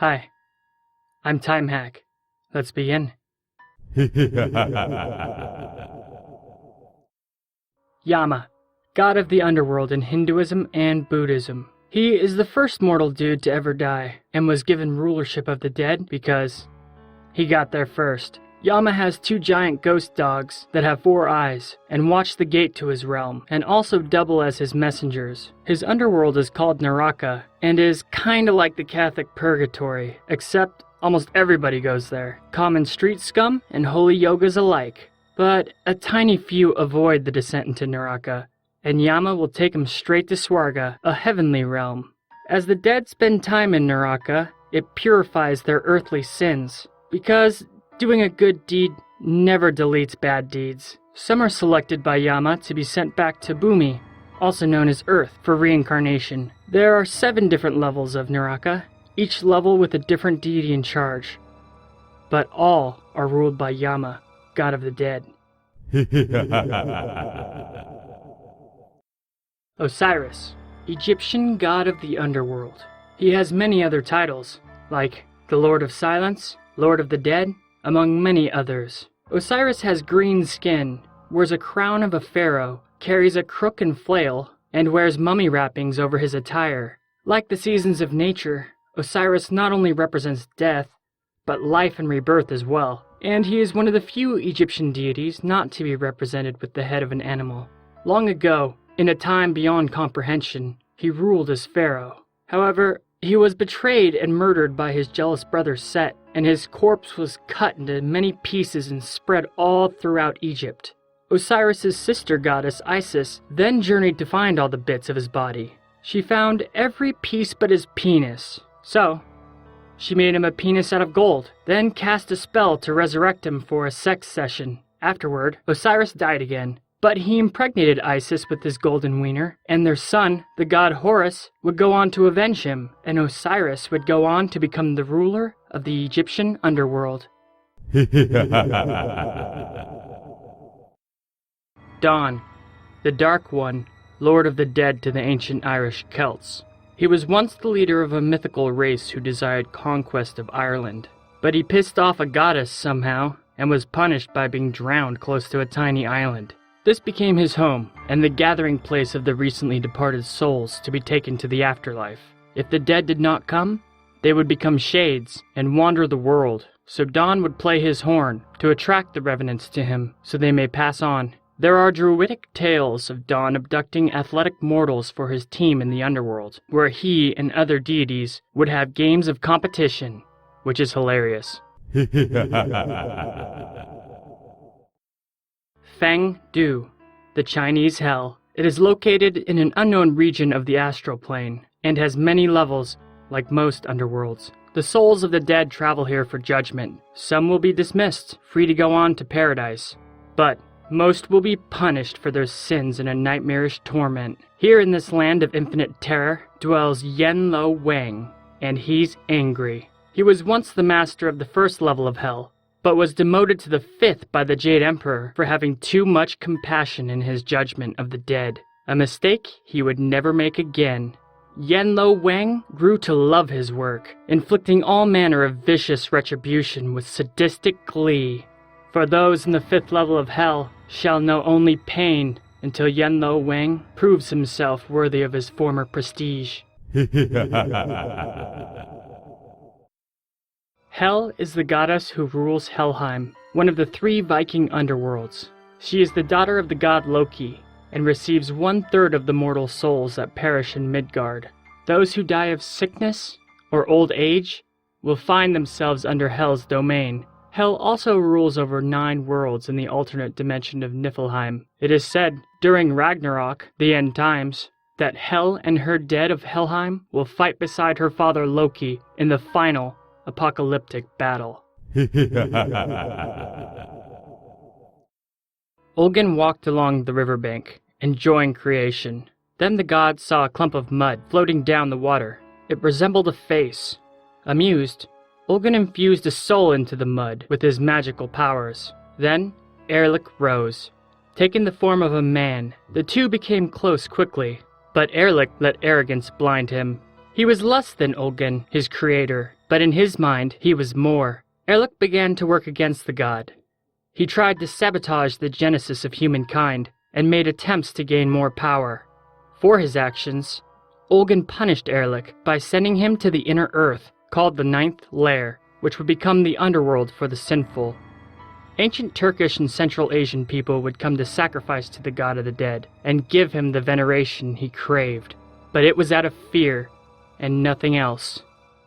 Hi, I'm Time Hack. Let's begin. Yama, god of the underworld in Hinduism and Buddhism. He is the first mortal dude to ever die, and was given rulership of the dead because he got there first. Yama has 2 giant ghost dogs that have 4 eyes, and watch the gate to his realm, and also double as his messengers. His underworld is called Naraka, and is kinda like the Catholic purgatory, except almost everybody goes there. Common street scum and holy yogas alike. But a tiny few avoid the descent into Naraka, and Yama will take them straight to Swarga, a heavenly realm. As the dead spend time in Naraka, it purifies their earthly sins, because doing a good deed never deletes bad deeds. Some are selected by Yama to be sent back to Bhumi, also known as Earth, for reincarnation. There are 7 different levels of Naraka, each level with a different deity in charge. But all are ruled by Yama, god of the dead. Osiris, Egyptian god of the underworld. He has many other titles, like the Lord of Silence, Lord of the Dead, among many others. Osiris has green skin, wears a crown of a pharaoh, carries a crook and flail, and wears mummy wrappings over his attire. Like the seasons of nature, Osiris not only represents death, but life and rebirth as well. And he is one of the few Egyptian deities not to be represented with the head of an animal. Long ago, in a time beyond comprehension, he ruled as pharaoh. However, he was betrayed and murdered by his jealous brother Set, and his corpse was cut into many pieces and spread all throughout Egypt. Osiris's sister goddess Isis then journeyed to find all the bits of his body. She found every piece but his penis. So, she made him a penis out of gold, then cast a spell to resurrect him for a sex session. Afterward, Osiris died again, but he impregnated Isis with his golden wiener, and their son, the god Horus, would go on to avenge him, and Osiris would go on to become the ruler of the Egyptian underworld. DONN, the Dark One, Lord of the Dead to the ancient Irish Celts. He was once the leader of a mythical race who desired conquest of Ireland, but he pissed off a goddess somehow, and was punished by being drowned close to a tiny island. This became his home, and the gathering place of the recently departed souls to be taken to the afterlife. If the dead did not come, they would become shades and wander the world, so DONN would play his horn to attract the revenants to him so they may pass on. There are druidic tales of DONN abducting athletic mortals for his team in the underworld, where he and other deities would have games of competition, which is hilarious. Feng-Du, the Chinese Hell. It is located in an unknown region of the astral plane, and has many levels, like most underworlds. The souls of the dead travel here for judgment. Some will be dismissed, free to go on to paradise. But most will be punished for their sins in a nightmarish torment. Here in this land of infinite terror dwells YEN-LO-WANG, and he's angry. He was once the master of the first level of hell, but was demoted to the 5th by the Jade Emperor for having too much compassion in his judgment of the dead, a mistake he would never make again. YEN-LO-WANG grew to love his work, inflicting all manner of vicious retribution with sadistic glee. For those in the 5th level of hell shall know only pain until YEN-LO-WANG proves himself worthy of his former prestige. Hel is the goddess who rules Helheim, one of the 3 Viking underworlds. She is the daughter of the god Loki, and receives 1/3 of the mortal souls that perish in Midgard. Those who die of sickness or old age will find themselves under Hel's domain. Hel also rules over 9 worlds in the alternate dimension of Niflheim. It is said, during Ragnarok, the end times, that Hel and her dead of Helheim will fight beside her father Loki in the final apocalyptic battle. Olgin walked along the riverbank, enjoying creation. Then the god saw a clump of mud floating down the water. It resembled a face. Amused, Olgin infused a soul into the mud with his magical powers. Then, ERLIK rose. Taking the form of a man, the two became close quickly, but ERLIK let arrogance blind him. He was less than Olgin, his creator, But in his mind, he was more. ERLIK began to work against the god. He tried to sabotage the genesis of humankind and made attempts to gain more power. For his actions, Olgan punished ERLIK by sending him to the inner earth, called the Ninth Lair, which would become the underworld for the sinful. Ancient Turkish and Central Asian people would come to sacrifice to the god of the dead and give him the veneration he craved. But it was out of fear and nothing else.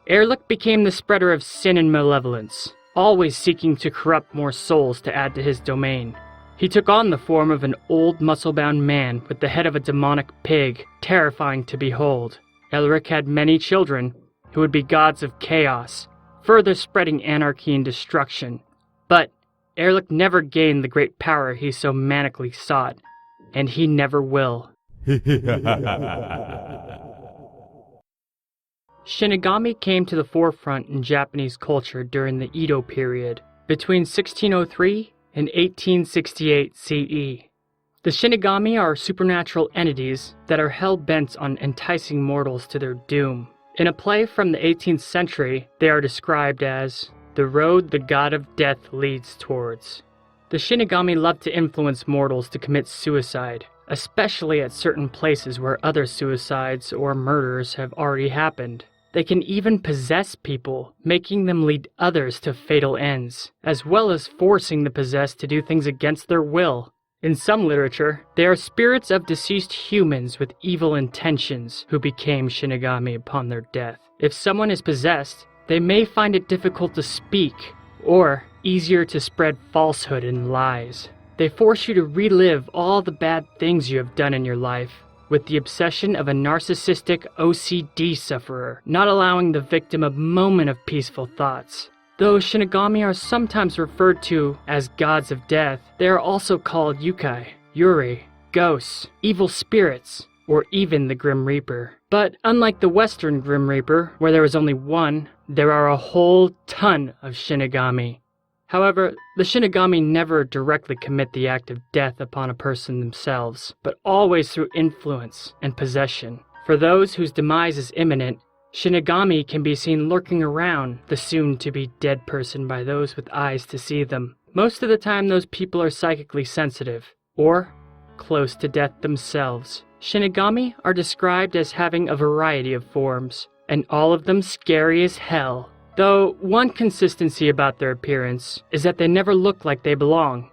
ERLIK became the spreader of sin and malevolence, always seeking to corrupt more souls to add to his domain. He took on the form of an old muscle-bound man with the head of a demonic pig, terrifying to behold. ERLIK had many children, who would be gods of chaos, further spreading anarchy and destruction. But ERLIK never gained the great power he so manically sought, and he never will. Shinigami came to the forefront in Japanese culture during the Edo period, between 1603 and 1868 CE. The Shinigami are supernatural entities that are hell-bent on enticing mortals to their doom. In a play from the 18th century, they are described as the road the god of death leads towards. The Shinigami love to influence mortals to commit suicide, especially at certain places where other suicides or murders have already happened. They can even possess people, making them lead others to fatal ends, as well as forcing the possessed to do things against their will. In some literature, they are spirits of deceased humans with evil intentions who became Shinigami upon their death. If someone is possessed, they may find it difficult to speak, or easier to spread falsehood and lies. They force you to relive all the bad things you have done in your life, with the obsession of a narcissistic OCD sufferer, not allowing the victim a moment of peaceful thoughts. Though Shinigami are sometimes referred to as gods of death, they are also called yukai, yuri, ghosts, evil spirits, or even the Grim Reaper. But unlike the Western Grim Reaper, where there is only one, there are a whole ton of Shinigami. However, the Shinigami never directly commit the act of death upon a person themselves, but always through influence and possession. For those whose demise is imminent, Shinigami can be seen lurking around the soon-to-be dead person by those with eyes to see them. Most of the time those people are psychically sensitive, or close to death themselves. Shinigami are described as having a variety of forms, and all of them scary as hell. Though one consistency about their appearance is that they never look like they belong.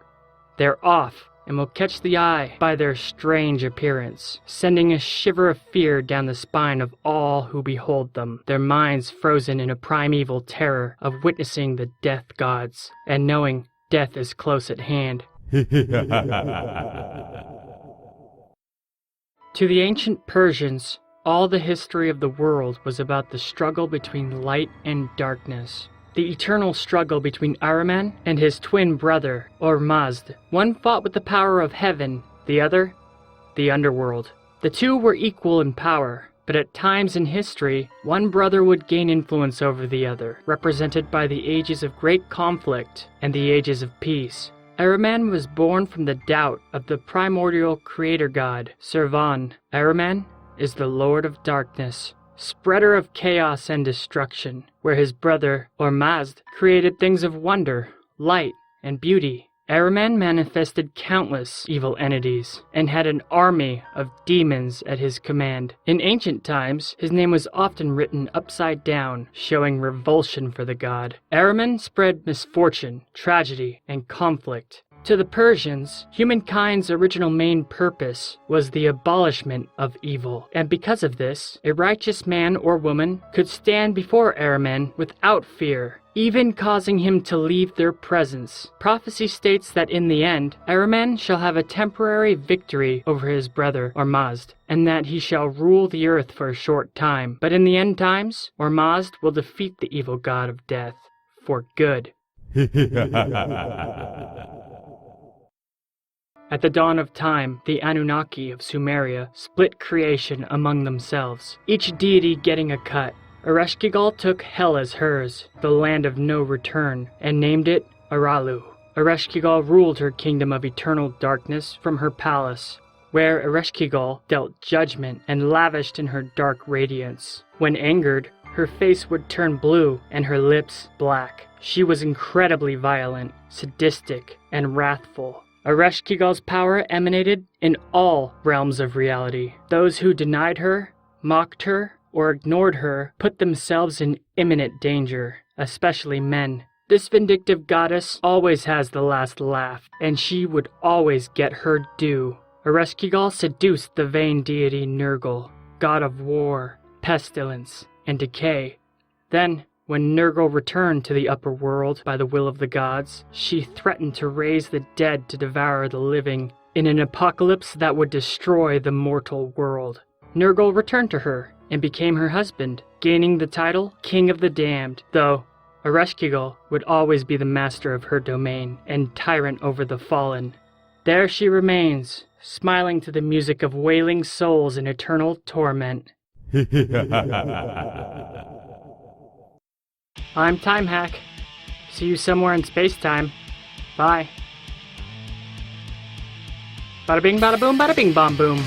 They're off and will catch the eye by their strange appearance, sending a shiver of fear down the spine of all who behold them, their minds frozen in a primeval terror of witnessing the death gods and knowing death is close at hand. To the ancient Persians, all the history of the world was about the struggle between light and darkness. The eternal struggle between Ahriman and his twin brother, or Mazd. One fought with the power of heaven, the other, the underworld. The two were equal in power, but at times in history, one brother would gain influence over the other, represented by the ages of great conflict and the ages of peace. Ahriman was born from the doubt of the primordial creator god, Servan. Ahriman is the Lord of Darkness, spreader of chaos and destruction, where his brother, or Mazd, created things of wonder, light, and beauty. Ahriman manifested countless evil entities, and had an army of demons at his command. In ancient times, his name was often written upside down, showing revulsion for the god. Ahriman spread misfortune, tragedy, and conflict. To the Persians, humankind's original main purpose was the abolishment of evil, and because of this, a righteous man or woman could stand before Ahriman without fear, even causing him to leave their presence. Prophecy states that in the end, Ahriman shall have a temporary victory over his brother, Mazd, and that he shall rule the earth for a short time. But in the end times, Mazd will defeat the evil god of death, for good. At the dawn of time, the Anunnaki of Sumeria split creation among themselves, each deity getting a cut. Ereshkigal took Hell as hers, the land of no return, and named it Aralu. Ereshkigal ruled her kingdom of eternal darkness from her palace, where Ereshkigal dealt judgment and lavished in her dark radiance. When angered, her face would turn blue and her lips black. She was incredibly violent, sadistic, and wrathful. Ereshkigal's power emanated in all realms of reality. Those who denied her, mocked her, or ignored her put themselves in imminent danger, especially men. This vindictive goddess always has the last laugh, and she would always get her due. Ereshkigal seduced the vain deity Nergal, god of war, pestilence, and decay. Then, when Nergal returned to the upper world by the will of the gods, she threatened to raise the dead to devour the living in an apocalypse that would destroy the mortal world. Nergal returned to her and became her husband, gaining the title King of the Damned, though Ereshkigal would always be the master of her domain and tyrant over the fallen. There she remains, smiling to the music of wailing souls in eternal torment. I'm Time Hack. See you somewhere in space-time. Bye. Bada bing, bada boom, bada bing, bomb boom.